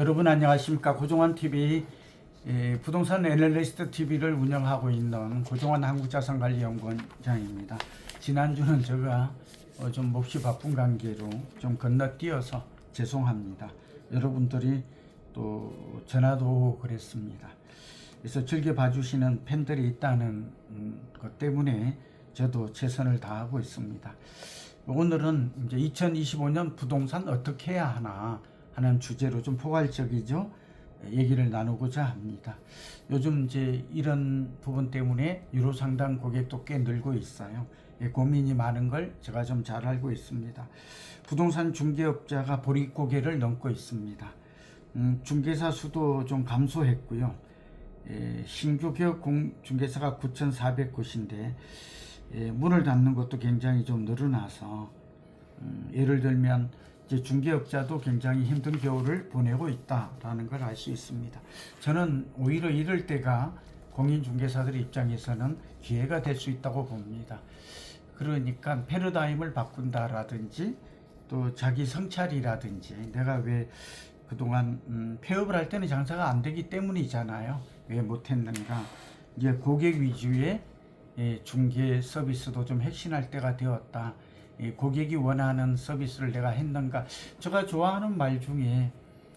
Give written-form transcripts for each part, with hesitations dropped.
여러분 안녕하십니까. 고종환 TV 부동산 애널리스트 TV를 운영하고 있는 고종환 한국자산관리연구원장입니다. 지난주는 제가 좀 몹시 바쁜 관계로 좀 건너뛰어서 죄송합니다. 여러분들이 또 전화도 오고 그랬습니다. 그래서 즐겨 봐주시는 팬들이 있다는 것 때문에 저도 최선을 다하고 있습니다. 오늘은 이제 2025년 부동산 어떻게 해야 하나 하는 주제로 좀 포괄적이죠. 얘기를 나누고자 합니다. 요즘 이제 이런 부분 때문에 유로 상담 고객도 꽤 늘고 있어요. 고민이 많은 걸 제가 좀 잘 알고 있습니다. 부동산 중개업자가 보릿고개를 넘고 있습니다. 중개사 수도 좀 감소했고요. 신규 개업 중개사가 9,400곳인데 문을 닫는 것도 굉장히 좀 늘어나서 예를 들면 이제 중개업자도 굉장히 힘든 겨울을 보내고 있다라는 걸 알 수 있습니다. 저는 오히려 이럴 때가 공인중개사들 입장에서는 기회가 될 수 있다고 봅니다. 그러니까 패러다임을 바꾼다라든지 또 자기 성찰이라든지 내가 왜 그동안 폐업을 할 때는 장사가 안 되기 때문이잖아요. 왜 못했는가. 이제 고객 위주의 중개 서비스도 좀 혁신할 때가 되었다. 고객이 원하는 서비스를 내가 했는가. 제가 좋아하는 말 중에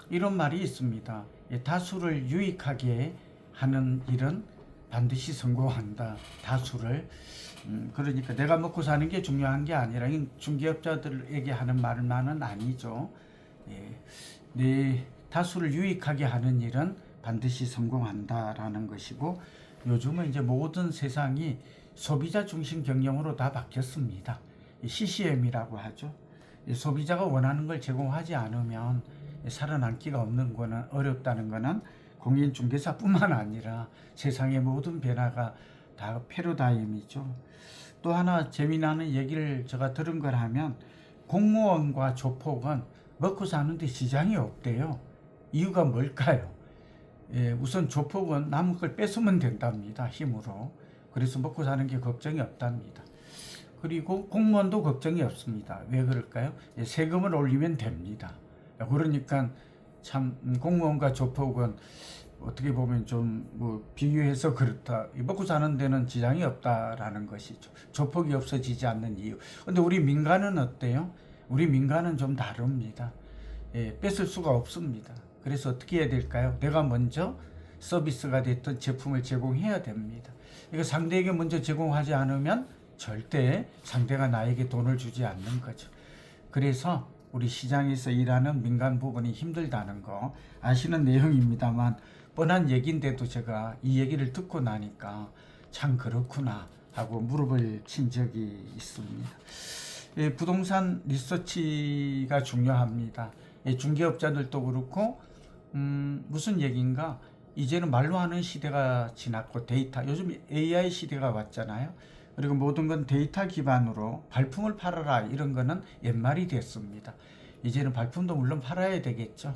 이런 말이 있습니다. 다수를 유익하게 하는 일은 반드시 성공한다. 다수를. 그러니까 내가 먹고 사는 게 중요한 게 아니라 중개업자들에게 하는 말만은 아니죠. 내 다수를 유익하게 하는 일은 반드시 성공한다라는 것이고, 요즘은 이제 모든 세상이 소비자 중심 경영으로 다 바뀌었습니다. CCM이라고 하죠. 소비자가 원하는 걸 제공하지 않으면 살아남기가 없는 거는 어렵다는 거는 공인중개사뿐만 아니라 세상의 모든 변화가 다 패러다임이죠. 또 하나 재미나는 얘기를 제가 들은 걸 하면 공무원과 조폭은 먹고 사는데 지장이 없대요. 이유가 뭘까요? 우선 조폭은 남은 걸 뺏으면 된답니다. 힘으로. 그래서 먹고 사는 게 걱정이 없답니다. 그리고 공무원도 걱정이 없습니다. 왜 그럴까요? 세금을 올리면 됩니다. 그러니까 참 공무원과 조폭은 어떻게 보면 좀 뭐 비교해서 그렇다. 먹고 사는 데는 지장이 없다라는 것이죠. 조폭이 없어지지 않는 이유. 근데 우리 민간은 어때요? 우리 민간은 좀 다릅니다. 뺏을 수가 없습니다. 그래서 어떻게 해야 될까요? 내가 먼저 서비스가 됐던 제품을 제공해야 됩니다. 이거 상대에게 먼저 제공하지 않으면 절대 상대가 나에게 돈을 주지 않는 거죠. 그래서 우리 시장에서 일하는 민간 부분이 힘들다는 거 아시는 내용입니다만 뻔한 얘기인데도 제가 이 얘기를 듣고 나니까 참 그렇구나 하고 무릎을 친 적이 있습니다. 부동산 리서치가 중요합니다. 중개업자들도 그렇고 무슨 얘기인가, 이제는 말로 하는 시대가 지났고 데이터, 요즘 AI 시대가 왔잖아요. 그리고 모든 건 데이터 기반으로 발품을 팔아라 이런 거는 옛말이 됐습니다. 이제는 발품도 물론 팔아야 되겠죠.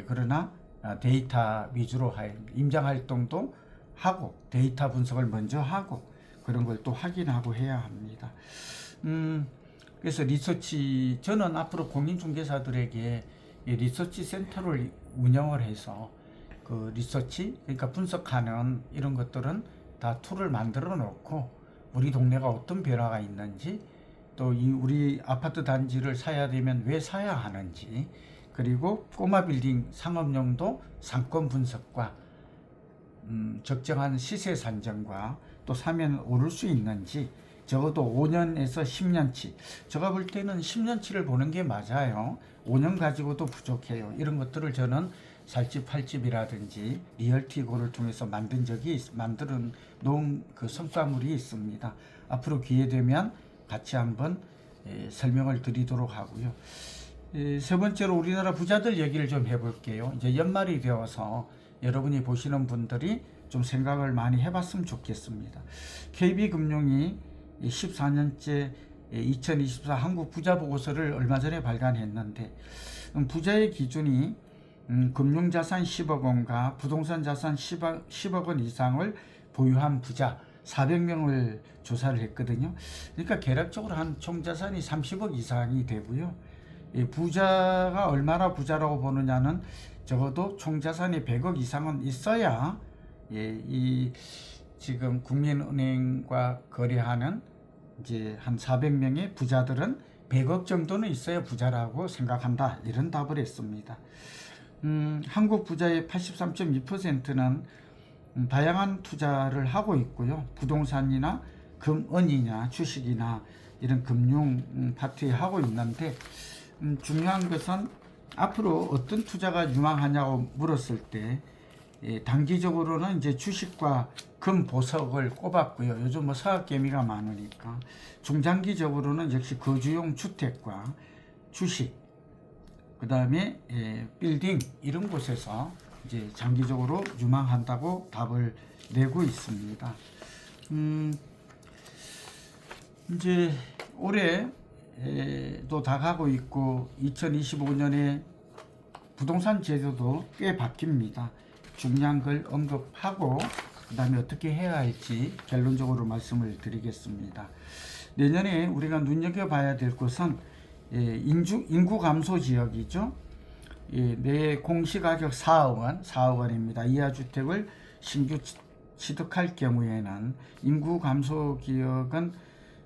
그러나 데이터 위주로 임장 활동도 하고 데이터 분석을 먼저 하고 그런 걸 또 확인하고 해야 합니다. 그래서 리서치, 저는 앞으로 공인중개사들에게 리서치 센터를 운영을 해서 그 리서치, 그러니까 분석하는 이런 것들은 다 툴을 만들어 놓고 우리 동네가 어떤 변화가 있는지, 또 이 우리 아파트 단지를 사야 되면 왜 사야 하는지, 그리고 꼬마 빌딩 상업용도 상권 분석과 적정한 시세 산정과 또 사면 오를 수 있는지, 적어도 5년에서 10년치, 제가 볼 때는 10년치를 보는 게 맞아요. 5년 가지고도 부족해요. 이런 것들을 저는 살집 팔집이라든지 리얼티고를 통해서 만들어 놓은 그 성과물이 있습니다. 앞으로 기회 되면 같이 한번 설명을 드리도록 하고요. 세 번째로 우리나라 부자들 얘기를 좀 해볼게요. 이제 연말이 되어서 여러분이 보시는 분들이 좀 생각을 많이 해봤으면 좋겠습니다. KB금융이 14년째 2024 한국 부자 보고서를 얼마 전에 발간했는데, 부자의 기준이 금융자산 10억 원과 부동산 자산 10억 원 이상을 보유한 부자 400명을 조사를 했거든요. 그러니까 계략적으로 한 총자산이 30억 이상이 되고요. 부자가 얼마나 부자라고 보느냐는 적어도 총 자산이 100억 이상은 있어야 이 지금 국민은행과 거래하는 이제 한 400명의 부자들은 100억 정도는 있어야 부자라고 생각한다. 이런 답을 했습니다. 한국 부자의 83.2%는 다양한 투자를 하고 있고요. 부동산이나 금은이나 주식이나 이런 금융 파트에 하고 있는데 중요한 것은 앞으로 어떤 투자가 유망하냐고 물었을 때 단기적으로는 이제 주식과 금 보석을 꼽았고요. 요즘 뭐 서학개미가 많으니까 중장기적으로는 역시 거주용 주택과 주식, 그 다음에 빌딩 이런 곳에서 이제 장기적으로 유망한다고 답을 내고 있습니다. 이제 올해도 다가고 있고 2025년에 부동산 제도도 꽤 바뀝니다. 중요한 걸 언급하고 그 다음에 어떻게 해야 할지 결론적으로 말씀을 드리겠습니다. 내년에 우리가 눈여겨봐야 될 것은 인구 감소 지역이죠. 내 공시가격 4억 원입니다. 이하주택을 신규 취득할 경우에는 인구 감소 지역은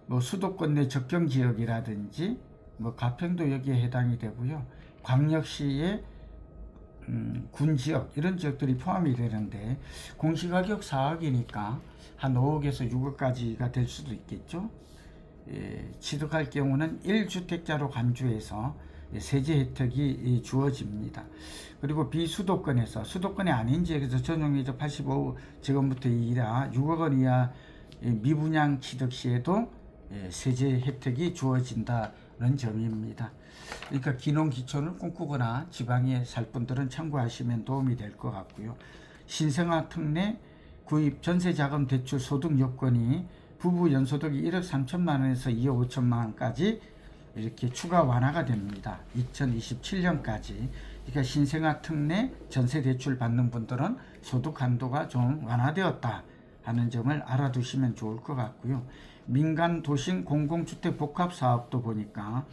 뭐 수도권 내 접경 지역이라든지 뭐 가평도 여기에 해당이 되고요. 광역시의 군 지역 이런 지역들이 포함이 되는데 공시가격 4억이니까 한 5억에서 6억까지가 될 수도 있겠죠. 취득할 경우는 1주택자로 간주해서 세제 혜택이 주어집니다. 그리고 비수도권에서 수도권이 아닌 지역에서 전용이자 85제곱미터 이하 6억 원 이하 미분양 취득 시에도 세제 혜택이 주어진다는 점입니다. 그러니까 기농기촌을 꿈꾸거나 지방에 살 분들은 참고하시면 도움이 될 것 같고요. 신생아 특례 구입 전세자금 대출 소득 요건이 부부 연소득이 1억 3천만 원에서 2억 5천만 원까지 이렇게 추가 완화가 됩니다. 2027년까지. 그러니까 신생아 특례 전세 대출 받는 분들은 소득 한도가 좀 완화되었다 하는 점을 알아두시면 좋을 것 같고요. 민간 도심 공공주택 복합 사업도 보니까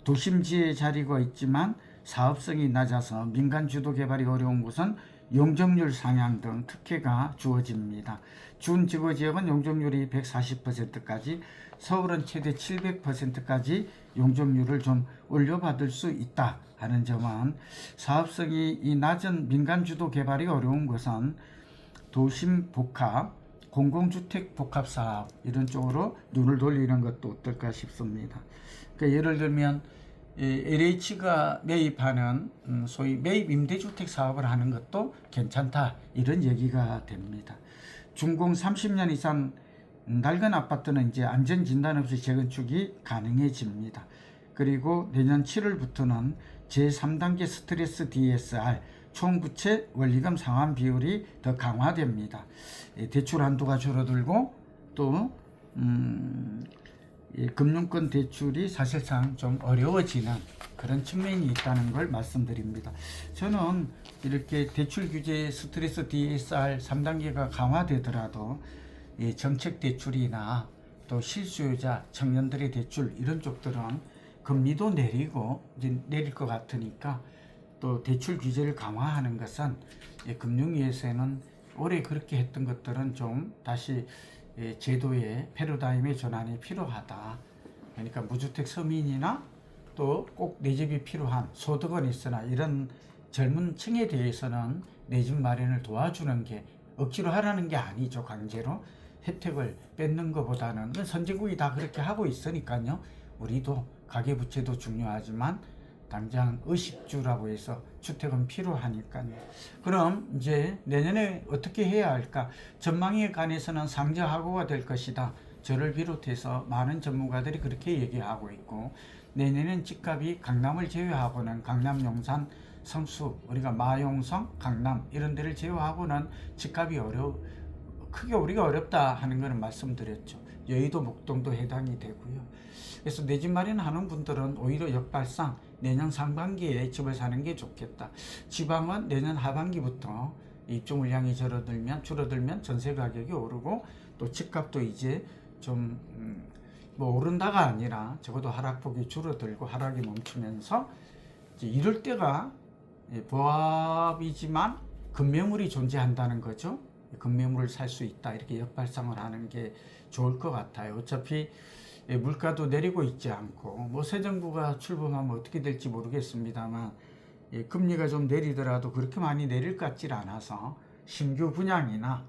도심지에 자리가 있지만 사업성이 낮아서 민간 주도 개발이 어려운 곳은 용적률 상향 등 특혜가 주어집니다. 준지구지역은 용적률이 140%까지, 서울은 최대 700%까지 용적률을 좀 올려받을 수 있다 하는 점은 사업성이 이 낮은 민간 주도 개발이 어려운 것은 도심 복합, 공공주택 복합 사업 이런 쪽으로 눈을 돌리는 것도 어떨까 싶습니다. 그러니까 예를 들면 LH가 매입하는 소위 매입 임대주택 사업을 하는 것도 괜찮다 이런 얘기가 됩니다. 준공 30년 이상 낡은 아파트는 이제 안전진단 없이 재건축이 가능해집니다. 그리고 내년 7월부터는 제3단계 스트레스 DSR 총부채 원리금 상환 비율이 더 강화됩니다. 대출 한도가 줄어들고 또 금융권 대출이 사실상 좀 어려워지는 그런 측면이 있다는 걸 말씀드립니다. 저는 이렇게 대출 규제 스트레스 DSR 3단계가 강화되더라도 정책 대출이나 또 실수요자 청년들의 대출 이런 쪽들은 금리도 내리고 이제 내릴 것 같으니까 또 대출 규제를 강화하는 것은 금융위에서는 올해 그렇게 했던 것들은 좀 다시 제도의 패러다임의 전환이 필요하다. 그러니까 무주택 서민이나 또 꼭 내 집이 필요한 소득은 있으나 이런 젊은 층에 대해서는 내 집 마련을 도와주는 게 억지로 하라는 게 아니죠. 강제로 혜택을 뺏는 것보다는 선진국이 다 그렇게 하고 있으니까요. 우리도 가계부채도 중요하지만 당장 의식주라고 해서 주택은 필요하니까요. 그럼 이제 내년에 어떻게 해야 할까? 전망에 관해서는 상저하고가 될 것이다. 저를 비롯해서 많은 전문가들이 그렇게 얘기하고 있고, 내년엔 집값이 강남을 제외하고는 강남, 용산, 성수, 우리가 마용성, 강남 이런 데를 제외하고는 집값이 크게 우리가 어렵다 하는 것은 말씀드렸죠. 여의도, 목동도 해당이 되고요. 그래서 내 집 마련하는 분들은 오히려 역발상 내년 상반기에 집을 사는 게 좋겠다. 지방은 내년 하반기부터 입주 물량이 줄어들면 전세 가격이 오르고 또 집값도 이제 좀 뭐 오른다가 아니라 적어도 하락폭이 줄어들고 하락이 멈추면서 이제 이럴 때가 보합이지만 급매물이 존재한다는 거죠. 급매물을 살 수 있다 이렇게 역발상을 하는 게 좋을 것 같아요. 어차피 물가도 내리고 있지 않고 뭐 새 정부가 출범하면 어떻게 될지 모르겠습니다만 금리가 좀 내리더라도 그렇게 많이 내릴 것 같질 않아서 신규 분양이나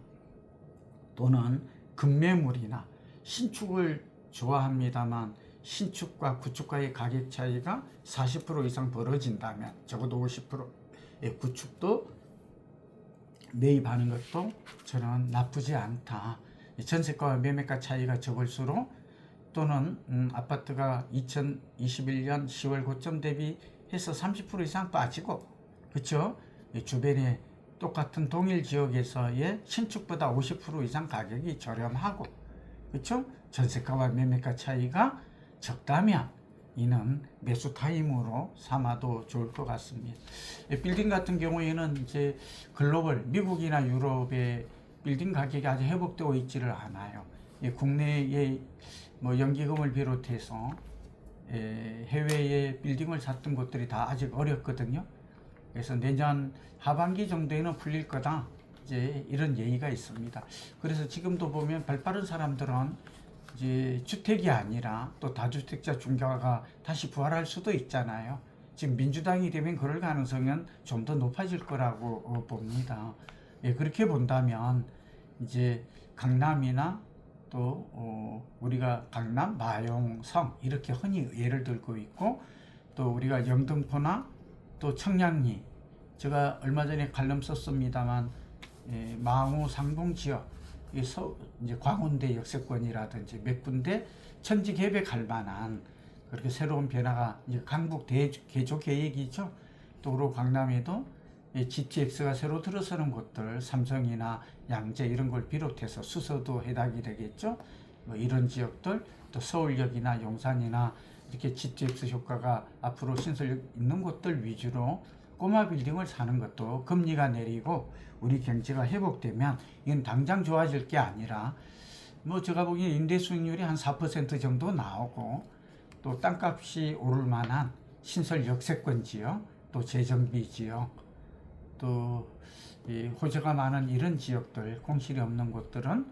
또는 급매물이나 신축을 좋아합니다만 신축과 구축가의 가격 차이가 40% 이상 벌어진다면 적어도 50%의 구축도 매입하는 것도 저는 나쁘지 않다. 전세가와 매매가 차이가 적을수록 또는 아파트가 2021년 10월 고점 대비해서 30% 이상 빠지고 그렇죠? 주변에 똑같은 동일 지역에서의 신축보다 50% 이상 가격이 저렴하고 그렇죠? 전세가와 매매가 차이가 적다면 이는 매수 타임으로 삼아도 좋을 것 같습니다. 빌딩 같은 경우에는 이제 글로벌 미국이나 유럽의 빌딩 가격이 아직 회복되고 있지를 않아요. 국내의 뭐 연기금을 비롯해서 해외에 빌딩을 샀던 곳들이 다 아직 어렵거든요. 그래서 내년 하반기 정도에는 풀릴 거다. 이제 이런 예의가 있습니다. 그래서 지금도 보면 발빠른 사람들은 이제 주택이 아니라 또 다주택자 중개가 다시 부활할 수도 있잖아요. 지금 민주당이 되면 그럴 가능성은 좀 더 높아질 거라고 봅니다. 그렇게 본다면 이제 강남이나 또 우리가 강남, 마용성 이렇게 흔히 예를 들고 있고 또 우리가 영등포나 또 청량리 제가 얼마 전에 칼럼 썼습니다만 망우 상봉 지역 이제 광운대 역세권이라든지 몇 군데 천지 개백할 만한 그렇게 새로운 변화가 이제 강북 개조 계획이죠. 또 그리고 강남에도 GTX가 새로 들어서는 곳들 삼성이나 양재 이런 걸 비롯해서 수서도 해당이 되겠죠. 뭐 이런 지역들 또 서울역이나 용산이나 이렇게 GTX 효과가 앞으로 신설 있는 곳들 위주로 꼬마 빌딩을 사는 것도 금리가 내리고 우리 경제가 회복되면 이건 당장 좋아질 게 아니라 뭐 제가 보기엔 임대 수익률이 한 4% 정도 나오고 또 땅값이 오를 만한 신설 역세권 지역 또 재정비 지역 또 호재가 많은 이런 지역들 공실이 없는 곳들은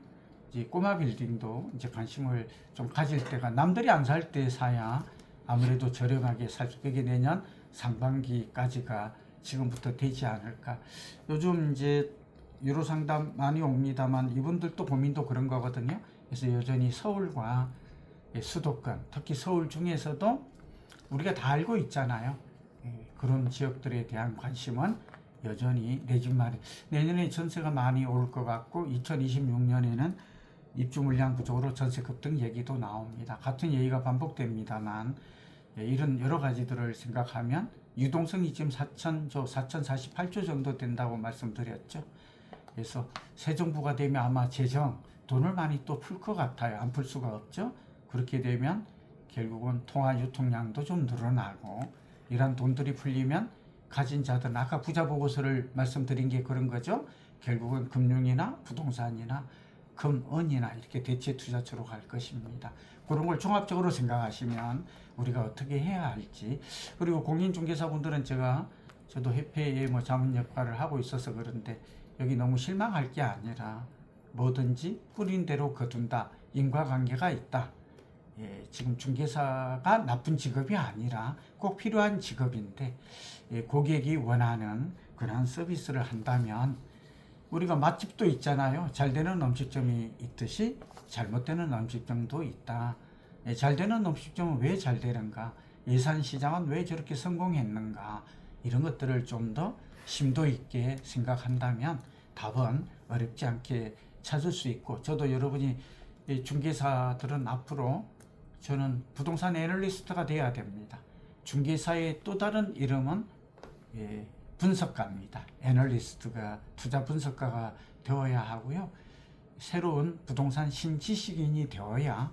이제 꼬마 빌딩도 이제 관심을 좀 가질 때가 남들이 안 살 때 사야 아무래도 저렴하게 살 수 있게 내년 상반기까지가 지금부터 되지 않을까. 요즘 이제 유로 상담 많이 옵니다만 이분들도 고민도 그런 거거든요. 그래서 여전히 서울과 수도권, 특히 서울 중에서도 우리가 다 알고 있잖아요. 그런 지역들에 대한 관심은 여전히 내 집 마련. 내년에 전세가 많이 오를 것 같고 2026년에는 입주 물량 부족으로 전세 급등 얘기도 나옵니다. 같은 얘기가 반복됩니다만 이런 여러 가지들을 생각하면 유동성이 지금 4,048조 정도 된다고 말씀드렸죠. 그래서 새 정부가 되면 아마 재정 돈을 많이 또 풀 것 같아요. 안 풀 수가 없죠. 그렇게 되면 결국은 통화 유통량도 좀 늘어나고 이런 돈들이 풀리면 가진 자들은 아까 부자 보고서를 말씀드린 게 그런 거죠. 결국은 금융이나 부동산이나 금은이나 이렇게 대체 투자처로 갈 것입니다. 그런 걸 종합적으로 생각하시면 우리가 어떻게 해야 할지 그리고 공인중개사분들은 저도 협회에 뭐 자문 역할을 하고 있어서 그런데 여기 너무 실망할 게 아니라 뭐든지 뿌린 대로 거둔다. 인과관계가 있다. 지금 중개사가 나쁜 직업이 아니라 꼭 필요한 직업인데 고객이 원하는 그런 서비스를 한다면 우리가 맛집도 있잖아요. 잘 되는 음식점이 있듯이 잘못되는 음식점도 있다. 잘 되는 음식점은 왜 잘 되는가? 예산시장은 왜 저렇게 성공했는가? 이런 것들을 좀 더 심도 있게 생각한다면 답은 어렵지 않게 찾을 수 있고 저도 여러분이 중개사들은 앞으로 저는 부동산 애널리스트가 돼야 됩니다. 중개사의 또 다른 이름은 분석가입니다. 애널리스트가 투자 분석가가 되어야 하고요. 새로운 부동산 신지식인이 되어야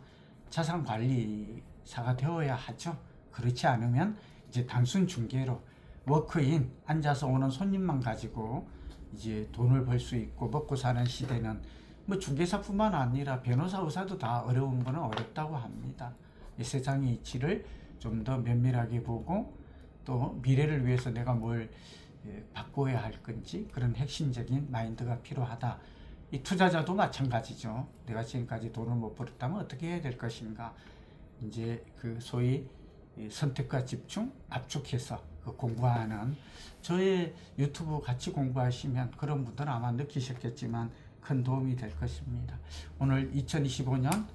자산관리사가 되어야 하죠. 그렇지 않으면 이제 단순 중개로 워크인 앉아서 오는 손님만 가지고 이제 돈을 벌 수 있고 먹고 사는 시대는 뭐 중개사뿐만 아니라 변호사, 의사도 다 어려운 거는 어렵다고 합니다. 이 세상의 이치를 좀 더 면밀하게 보고 또 미래를 위해서 내가 뭘 바꿔야 할 건지 그런 핵심적인 마인드가 필요하다. 이 투자자도 마찬가지죠. 내가 지금까지 돈을 못 벌었다면 어떻게 해야 될 것인가. 이제 그 소위 선택과 집중, 압축해서 그 공부하는 저의 유튜브 같이 공부하시면 그런 분들은 아마 느끼셨겠지만 큰 도움이 될 것입니다. 오늘 2025년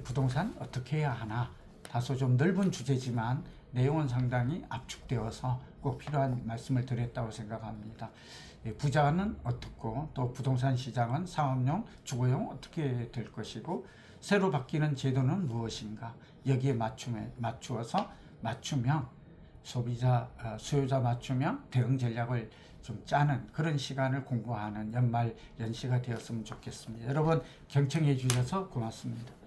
부동산 어떻게 해야 하나 다소 좀 넓은 주제지만 내용은 상당히 압축되어서 꼭 필요한 말씀을 드렸다고 생각합니다. 부자는 어떻고 또 부동산 시장은 상업용, 주거용 어떻게 될 것이고 새로 바뀌는 제도는 무엇인가 여기에 맞추어서 맞춤형 소비자, 수요자 맞춤형 대응 전략을 좀 짜는 그런 시간을 공부하는 연말 연시가 되었으면 좋겠습니다. 여러분 경청해 주셔서 고맙습니다.